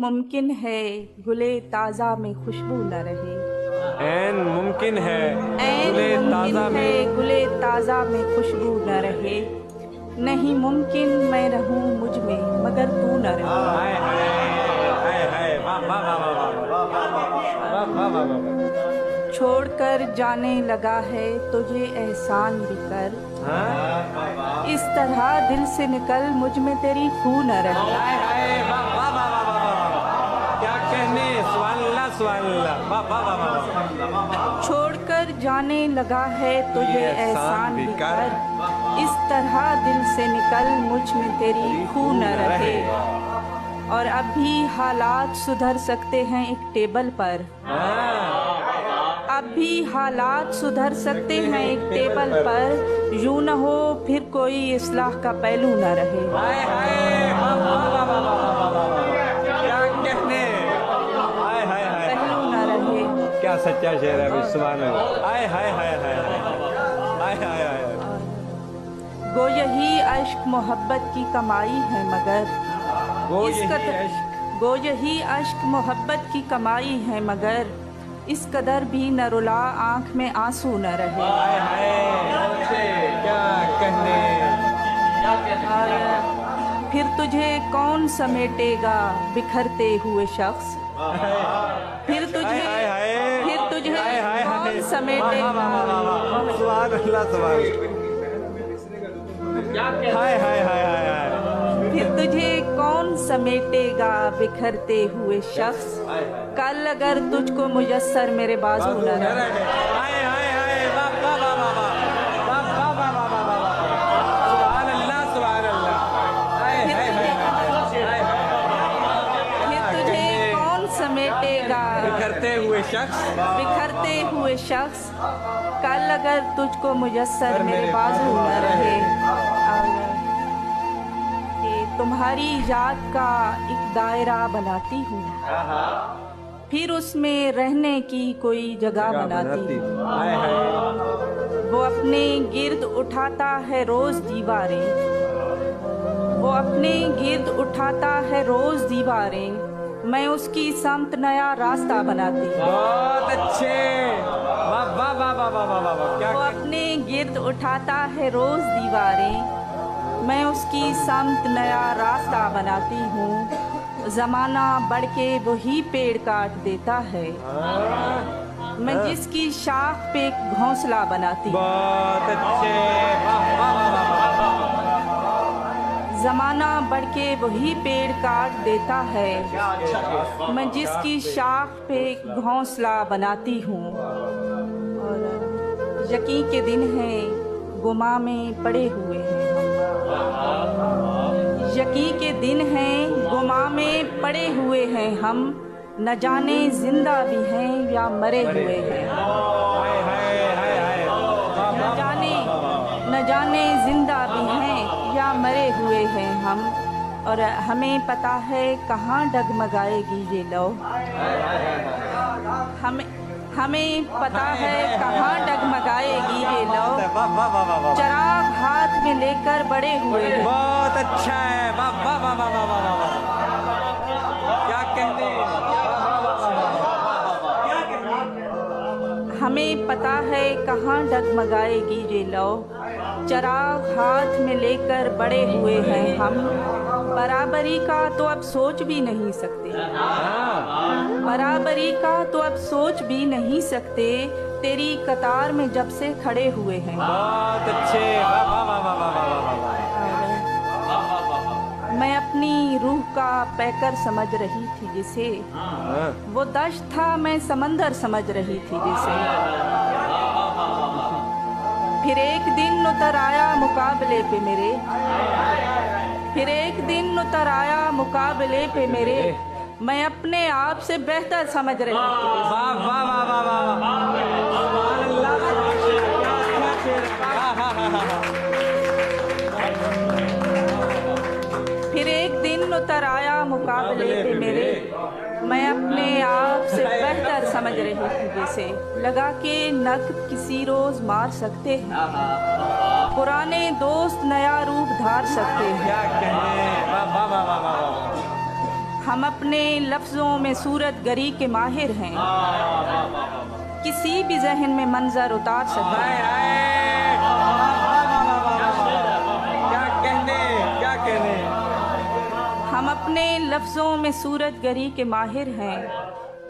मुमकिन है गुले ताज़ा में खुशबू न रहे। ऐन मुमकिन है ऐन गुले मुमकिन ताज़ा है में। गुले ताज़ा में खुशबू न रहे। नहीं मुमकिन मैं रहूं मुझ में मगर तू न रहे। हाय हाय हाय हाय वाह वाह वाह वाह वाह वाह वाह वाह वाह। छोड़कर जाने लगा है तुझे एहसान भी कर। इस तरह दिल से निकल मुझ में तेरी खू न रहे। हाय हाय वाह वाह वाह वाह वाह वाह। क्या कहने सुभान अल्लाह वाह वाह वाह वाह। छोड़कर जाने लगा है तुझे एहसान भी कर। इस तरह दिल से निकल मुझ में तेरी खू न रहे। और अब भी हालात सुधर सकते हैं एक टेबल पर। अब भी हालात सुधर सकते हैं एक टेबल पर। यूं न हो फिर कोई इस्लाह का पहलू न रहे। हाय हाय वाह वाह वाह वाह वाह वाह वाह। क्या कहने हाय हाय हाय पहलू न रहे। क्या सच्चा शेर है सुभान अल्लाह। हाय हाय हाय हाय हाय हाय हाय। गो यही अश्क मोहब्बत की कमाई है मगर गो यही अश्क मोहब्बत की कमाई है मगर इस कदर भी न रुला आँख में आंसू न रहे। हाय हाय क्या कहने। और फिर तुझे कौन समेटेगा बिखरते हुए शख्स। फिर तुझे कौन समेटेगा। सुभान अल्लाह सुभान। हाय हाय हाय हाय। फिर तुझे कौन समेटेगा बिखरते हुए शख्स। कल अगर तुझको मुयस्सर मेरे बाजू न रहे। हाय हाय हाय वाह वाह वाह वाह वाह वाह वाह वाह वाह वाह वाह। सुभान अल्लाह सुभान अल्लाह। हाय हाय हाय। फिर तुझे कौन समेटेगा बिखरते हुए शख्स। कल अगर तुझको मुयस्सर मेरे बाजू न रहे। तुम्हारी याद का एक दायरा बनाती हूँ फिर उसमें रहने की कोई जगह बनाती हूँ। हाय हाय। वो अपने गिर्द उठाता है रोज दीवारें। वो अपने गिर्द उठाता है रोज दीवारें। मैं उसकी समत नया रास्ता बनाती हूँ। बहुत अच्छे वाह वाह वाह वाह वाह वाह वाह। क्या वो अपने गिर्द उठाता है रोज दीवारें। मैं उसकी समत नया रास्ता बनाती हूँ। ज़माना बढ़ के वही पेड़ काट देता है। मैं जिसकी शाख पे एक घोंसला बनाती हूँ। बहुत अच्छे वाह वाह वाह वाह। ज़माना बढ़ के वही पेड़ काट देता है। मैं जिसकी शाख पे एक घोंसला बनाती हूँ। और यकीन के दिन हैं गुमा में पड़े हुए हैं। यकीन के दिन हैं गुमा में पड़े हुए हैं हम। न जाने जिंदा भी हैं या मरे हुए हैं। न जाने जिंदा भी हैं या मरे हुए हैं हम। और हमें पता है कहाँ डगमगाएगी ये लौ। हमें पता है कहाँ डगमगाएगी ये लौ। चिराग हाथ में लेकर बड़े हुए हैं। बहुत अच्छा है वाह वाह वाह वाह वाह वाह। क्या कहने। हमें पता है कहाँ डगमगाएगी ये लौ। चिराग हाथ में लेकर बड़े हुए हैं हम। बराबरी का तो अब सोच भी नहीं सकते। बराबरी का तो अब सोच भी नहीं सकते। तेरी कतार में जब से खड़े हुए हैं। बहुत अच्छे वाह वाह वाह वाह वाह वाह वाह। मैं अपनी रूह का पैकर समझ रही थी जिसे। वो दश्त था मैं समंदर समझ रही थी जिसे। फिर एक दिन उतर आया मुकाबले पे मेरे। फिर एक दिन उतर आया मुकाबले पे मेरे। मैं अपने आप से बेहतर समझ रही थी। वाह वाह वाह वाह वाह। फिर एक दिन उतर आया मुकाबले पे मेरे। मैं अपने आप से बेहतर समझ रही थी जैसे। लगा के नक किसी रोज मार सकते हैं। पुराने दोस्त नया रूप धार सकते हैं। क्या कहने वाह वाह वाह वाह वाह। हम अपने लफ्ज़ों में सूरत गरी के माहिर हैं, किसी भी जहन में मंजर उतार सकते हाय हैं। हाय क्या कहने क्या कहने। हम अपने लफ्ज़ों में सूरत गरी के माहिर हैं,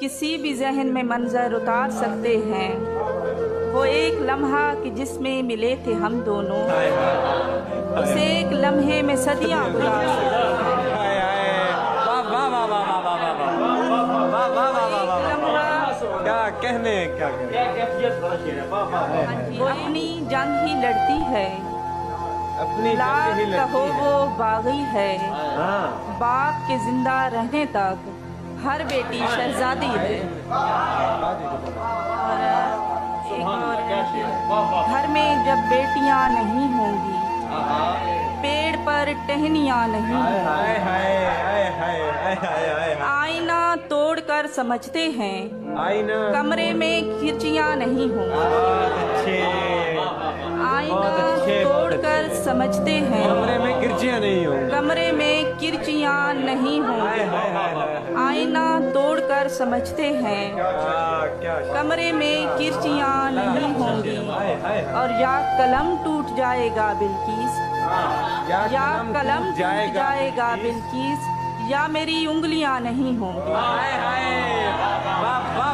किसी भी जहन में मंजर उतार सकते हैं। वो एक लम्हा कि जिसमें मिले थे हम दोनों, उस एक लम्हे में सदियां गुजार सकते हैं। हाय हाय वाह वाह वाह वाह वाह वाह वाह वाह वाह वाह वाह वाह लम्हा क्या कहने क्या कहने। वो अपनी जंग ही लड़ती है, अपनी लाख जंग ही कहो लड़ती है। वो बागी है, हाँ बाप के जिंदा रहने तक हर बेटी शहजादी है। और एक और है कि घर में जब बेटियां नहीं होंगी, पेड़ पर टहनियां नहीं होंगी। हाय हाय हाय हाय हाय हाय हाय। आईना तोड़कर समझते हैं, आईना कमरे में खिड़कियां नहीं होंगी। बहुत अच्छे। आईना अच्छे, बहुत तोड़कर समझते हैं, कमरे में गिरजियां नहीं होंगी। कमरे में किरचियां नहीं हाय होंगी। हाय हाय हाय। आईना तोड़कर समझते हैं, क्या कमरे में किरचियां नहीं होंगी। हाय हाय और या कलम टूट जाएगा बिल्किस, या कलम टूट जाएगा बिल्किस, या मेरी उंगलियां नहीं होंगी। हाय हाय वाह वाह